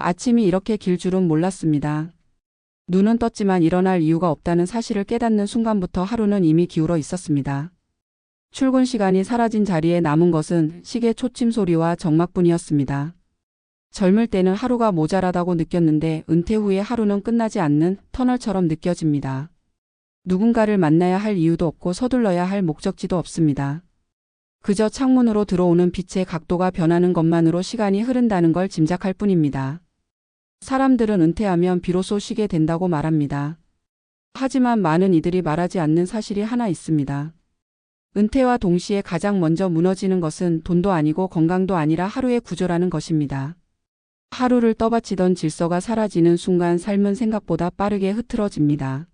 아침이 이렇게 길 줄은 몰랐습니다. 눈은 떴지만 일어날 이유가 없다는 사실을 깨닫는 순간부터 하루는 이미 기울어 있었습니다. 출근 시간이 사라진 자리에 남은 것은 시계 초침 소리와 정막뿐이었습니다. 젊을 때는 하루가 모자라다고 느꼈는데 은퇴 후에 하루는 끝나지 않는 터널처럼 느껴집니다. 누군가를 만나야 할 이유도 없고 서둘러야 할 목적지도 없습니다. 그저 창문으로 들어오는 빛의 각도가 변하는 것만으로 시간이 흐른다는 걸 짐작할 뿐입니다. 사람들은 은퇴하면 비로소 쉬게 된다고 말합니다. 하지만 많은 이들이 말하지 않는 사실이 하나 있습니다. 은퇴와 동시에 가장 먼저 무너지는 것은 돈도 아니고 건강도 아니라 하루의 구조라는 것입니다. 하루를 떠받치던 질서가 사라지는 순간 삶은 생각보다 빠르게 흐트러집니다.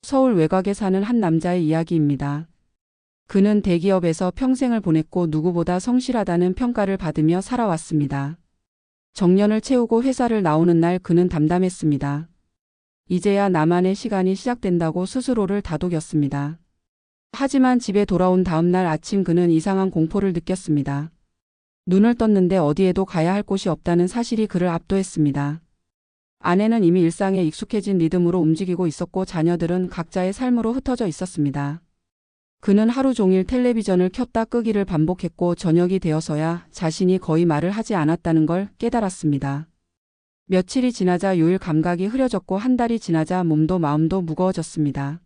서울 외곽에 사는 한 남자의 이야기입니다. 그는 대기업에서 평생을 보냈고 누구보다 성실하다는 평가를 받으며 살아왔습니다. 정년을 채우고 회사를 나오는 날 그는 담담했습니다. 이제야 나만의 시간이 시작된다고 스스로를 다독였습니다. 하지만 집에 돌아온 다음 날 아침 그는 이상한 공포를 느꼈습니다. 눈을 떴는데 어디에도 가야 할 곳이 없다는 사실이 그를 압도했습니다. 아내는 이미 일상에 익숙해진 리듬으로 움직이고 있었고 자녀들은 각자의 삶으로 흩어져 있었습니다. 그는 하루 종일 텔레비전을 켰다 끄기를 반복했고 저녁이 되어서야 자신이 거의 말을 하지 않았다는 걸 깨달았습니다. 며칠이 지나자 요일 감각이 흐려졌고 한 달이 지나자 몸도 마음도 무거워졌습니다.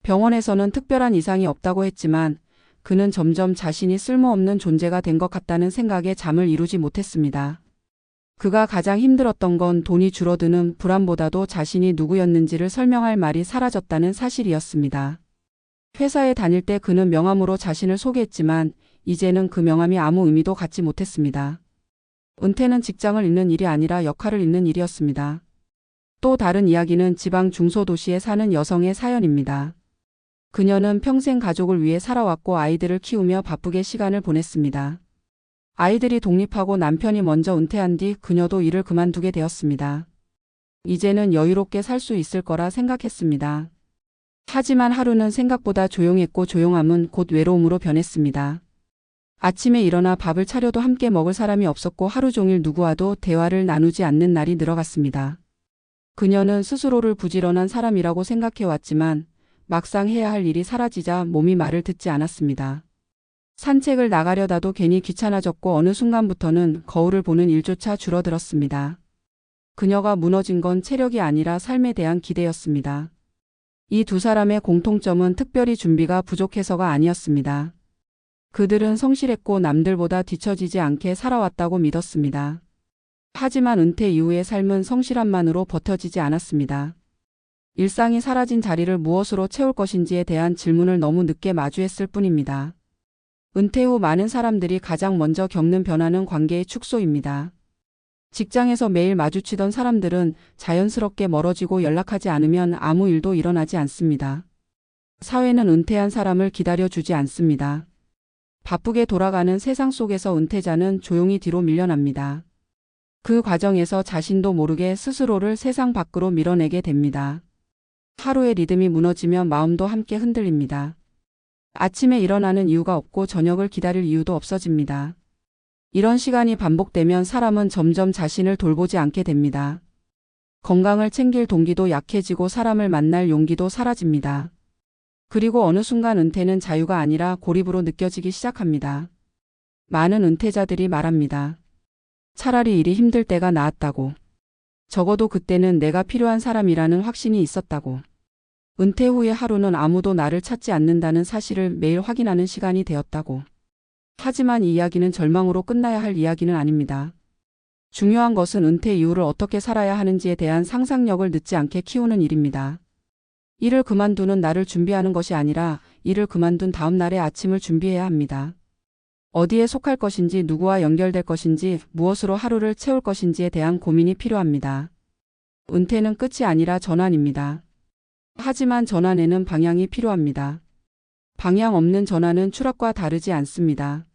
병원에서는 특별한 이상이 없다고 했지만 그는 점점 자신이 쓸모없는 존재가 된 것 같다는 생각에 잠을 이루지 못했습니다. 그가 가장 힘들었던 건 돈이 줄어드는 불안보다도 자신이 누구였는지를 설명할 말이 사라졌다는 사실이었습니다. 회사에 다닐 때 그는 명함으로 자신을 소개했지만 이제는 그 명함이 아무 의미도 갖지 못했습니다. 은퇴는 직장을 잃는 일이 아니라 역할을 잃는 일이었습니다. 또 다른 이야기는 지방 중소도시에 사는 여성의 사연입니다. 그녀는 평생 가족을 위해 살아왔고 아이들을 키우며 바쁘게 시간을 보냈습니다. 아이들이 독립하고 남편이 먼저 은퇴한 뒤 그녀도 일을 그만두게 되었습니다. 이제는 여유롭게 살 수 있을 거라 생각했습니다. 하지만 하루는 생각보다 조용했고 조용함은 곧 외로움으로 변했습니다. 아침에 일어나 밥을 차려도 함께 먹을 사람이 없었고 하루 종일 누구와도 대화를 나누지 않는 날이 늘어갔습니다. 그녀는 스스로를 부지런한 사람이라고 생각해왔지만 막상 해야 할 일이 사라지자 몸이 말을 듣지 않았습니다. 산책을 나가려다도 괜히 귀찮아졌고 어느 순간부터는 거울을 보는 일조차 줄어들었습니다. 그녀가 무너진 건 체력이 아니라 삶에 대한 기대였습니다. 이 두 사람의 공통점은 특별히 준비가 부족해서가 아니었습니다. 그들은 성실했고 남들보다 뒤처지지 않게 살아왔다고 믿었습니다. 하지만 은퇴 이후의 삶은 성실함만으로 버텨지지 않았습니다. 일상이 사라진 자리를 무엇으로 채울 것인지에 대한 질문을 너무 늦게 마주했을 뿐입니다. 은퇴 후 많은 사람들이 가장 먼저 겪는 변화는 관계의 축소입니다. 직장에서 매일 마주치던 사람들은 자연스럽게 멀어지고 연락하지 않으면 아무 일도 일어나지 않습니다. 사회는 은퇴한 사람을 기다려주지 않습니다. 바쁘게 돌아가는 세상 속에서 은퇴자는 조용히 뒤로 밀려납니다. 그 과정에서 자신도 모르게 스스로를 세상 밖으로 밀어내게 됩니다. 하루의 리듬이 무너지면 마음도 함께 흔들립니다. 아침에 일어나는 이유가 없고 저녁을 기다릴 이유도 없어집니다. 이런 시간이 반복되면 사람은 점점 자신을 돌보지 않게 됩니다. 건강을 챙길 동기도 약해지고 사람을 만날 용기도 사라집니다. 그리고 어느 순간 은퇴는 자유가 아니라 고립으로 느껴지기 시작합니다. 많은 은퇴자들이 말합니다. 차라리 일이 힘들 때가 나았다고. 적어도 그때는 내가 필요한 사람이라는 확신이 있었다고. 은퇴 후의 하루는 아무도 나를 찾지 않는다는 사실을 매일 확인하는 시간이 되었다고. 하지만 이 이야기는 절망으로 끝나야 할 이야기는 아닙니다. 중요한 것은 은퇴 이후를 어떻게 살아야 하는지에 대한 상상력을 늦지 않게 키우는 일입니다. 일을 그만두는 날을 준비하는 것이 아니라 일을 그만둔 다음 날의 아침을 준비해야 합니다. 어디에 속할 것인지, 누구와 연결될 것인지, 무엇으로 하루를 채울 것인지에 대한 고민이 필요합니다. 은퇴는 끝이 아니라 전환입니다. 하지만 전환에는 방향이 필요합니다. 방향 없는 전환은 추락과 다르지 않습니다.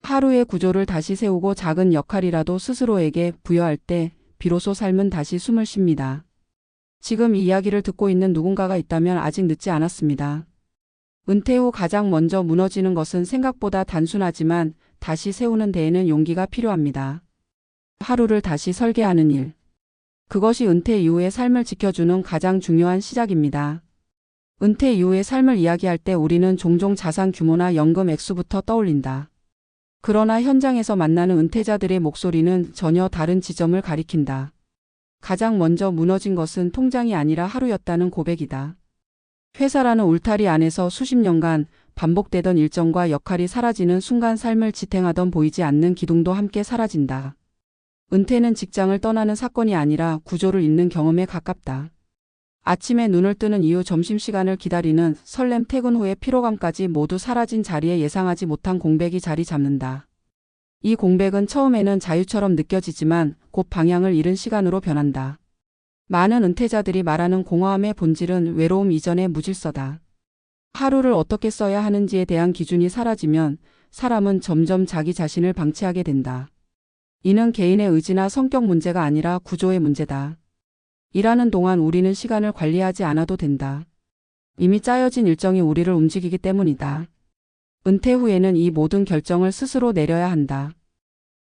하루의 구조를 다시 세우고 작은 역할이라도 스스로에게 부여할 때 비로소 삶은 다시 숨을 쉽니다. 지금 이 이야기를 듣고 있는 누군가가 있다면 아직 늦지 않았습니다. 은퇴 후 가장 먼저 무너지는 것은 생각보다 단순하지만 다시 세우는 데에는 용기가 필요합니다. 하루를 다시 설계하는 일. 그것이 은퇴 이후의 삶을 지켜주는 가장 중요한 시작입니다. 은퇴 이후의 삶을 이야기할 때 우리는 종종 자산 규모나 연금 액수부터 떠올린다. 그러나 현장에서 만나는 은퇴자들의 목소리는 전혀 다른 지점을 가리킨다. 가장 먼저 무너진 것은 통장이 아니라 하루였다는 고백이다. 회사라는 울타리 안에서 수십 년간 반복되던 일정과 역할이 사라지는 순간 삶을 지탱하던 보이지 않는 기둥도 함께 사라진다. 은퇴는 직장을 떠나는 사건이 아니라 구조를 잇는 경험에 가깝다. 아침에 눈을 뜨는 이후 점심시간을 기다리는 설렘, 퇴근 후의 피로감까지 모두 사라진 자리에 예상하지 못한 공백이 자리 잡는다. 이 공백은 처음에는 자유처럼 느껴지지만 곧 방향을 잃은 시간으로 변한다. 많은 은퇴자들이 말하는 공허함의 본질은 외로움 이전의 무질서다. 하루를 어떻게 써야 하는지에 대한 기준이 사라지면 사람은 점점 자기 자신을 방치하게 된다. 이는 개인의 의지나 성격 문제가 아니라 구조의 문제다. 일하는 동안 우리는 시간을 관리하지 않아도 된다. 이미 짜여진 일정이 우리를 움직이기 때문이다. 은퇴 후에는 이 모든 결정을 스스로 내려야 한다.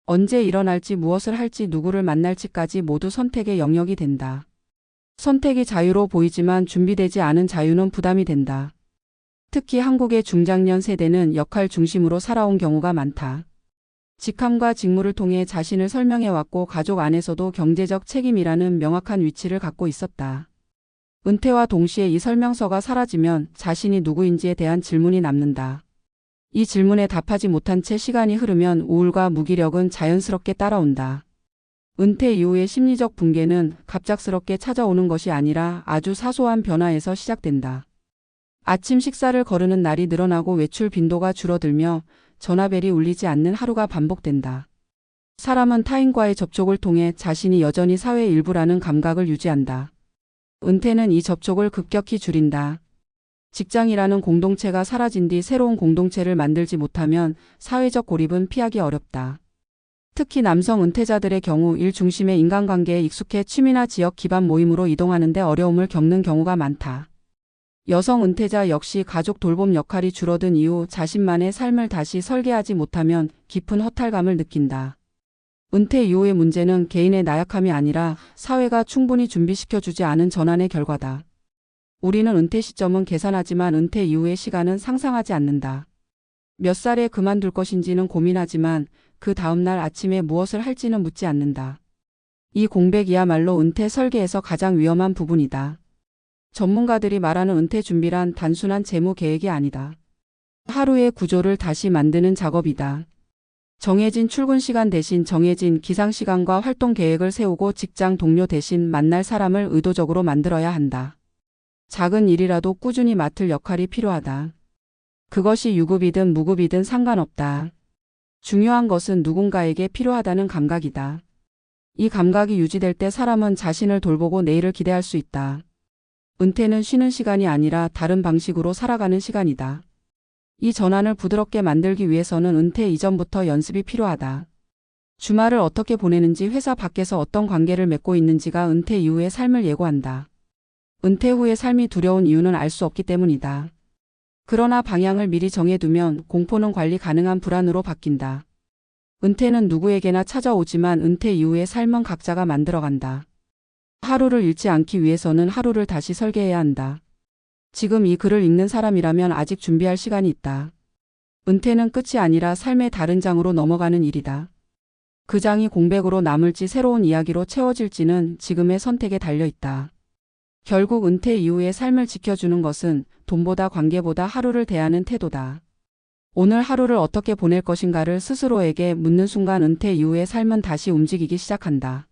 언제 일어날지, 무엇을 할지, 누구를 만날지까지 모두 선택의 영역이 된다. 선택이 자유로 보이지만 준비되지 않은 자유는 부담이 된다. 특히 한국의 중장년 세대는 역할 중심으로 살아온 경우가 많다. 직함과 직무를 통해 자신을 설명해왔고 가족 안에서도 경제적 책임이라는 명확한 위치를 갖고 있었다. 은퇴와 동시에 이 설명서가 사라지면 자신이 누구인지에 대한 질문이 남는다. 이 질문에 답하지 못한 채 시간이 흐르면 우울과 무기력은 자연스럽게 따라온다. 은퇴 이후의 심리적 붕괴는 갑작스럽게 찾아오는 것이 아니라 아주 사소한 변화에서 시작된다. 아침 식사를 거르는 날이 늘어나고 외출 빈도가 줄어들며 전화벨이 울리지 않는 하루가 반복된다. 사람은 타인과의 접촉을 통해 자신이 여전히 사회의 일부라는 감각을 유지한다. 은퇴는 이 접촉을 급격히 줄인다. 직장이라는 공동체가 사라진 뒤 새로운 공동체를 만들지 못하면 사회적 고립은 피하기 어렵다. 특히 남성 은퇴자들의 경우 일 중심의 인간관계에 익숙해 취미나 지역 기반 모임으로 이동하는 데 어려움을 겪는 경우가 많다. 여성 은퇴자 역시 가족 돌봄 역할이 줄어든 이후 자신만의 삶을 다시 설계하지 못하면 깊은 허탈감을 느낀다. 은퇴 이후의 문제는 개인의 나약함이 아니라 사회가 충분히 준비시켜주지 않은 전환의 결과다. 우리는 은퇴 시점은 계산하지만 은퇴 이후의 시간은 상상하지 않는다. 몇 살에 그만둘 것인지는 고민하지만 그 다음날 아침에 무엇을 할지는 묻지 않는다. 이 공백이야말로 은퇴 설계에서 가장 위험한 부분이다. 전문가들이 말하는 은퇴 준비란 단순한 재무 계획이 아니다. 하루의 구조를 다시 만드는 작업이다. 정해진 출근 시간 대신 정해진 기상 시간과 활동 계획을 세우고 직장 동료 대신 만날 사람을 의도적으로 만들어야 한다. 작은 일이라도 꾸준히 맡을 역할이 필요하다. 그것이 유급이든 무급이든 상관없다. 중요한 것은 누군가에게 필요하다는 감각이다. 이 감각이 유지될 때 사람은 자신을 돌보고 내일을 기대할 수 있다. 은퇴는 쉬는 시간이 아니라 다른 방식으로 살아가는 시간이다. 이 전환을 부드럽게 만들기 위해서는 은퇴 이전부터 연습이 필요하다. 주말을 어떻게 보내는지, 회사 밖에서 어떤 관계를 맺고 있는지가 은퇴 이후의 삶을 예고한다. 은퇴 후의 삶이 두려운 이유는 알 수 없기 때문이다. 그러나 방향을 미리 정해두면 공포는 관리 가능한 불안으로 바뀐다. 은퇴는 누구에게나 찾아오지만 은퇴 이후의 삶은 각자가 만들어간다. 하루를 잃지 않기 위해서는 하루를 다시 설계해야 한다. 지금 이 글을 읽는 사람이라면 아직 준비할 시간이 있다. 은퇴는 끝이 아니라 삶의 다른 장으로 넘어가는 일이다. 그 장이 공백으로 남을지 새로운 이야기로 채워질지는 지금의 선택에 달려있다. 결국 은퇴 이후의 삶을 지켜주는 것은 돈보다 관계보다 하루를 대하는 태도다. 오늘 하루를 어떻게 보낼 것인가를 스스로에게 묻는 순간 은퇴 이후의 삶은 다시 움직이기 시작한다.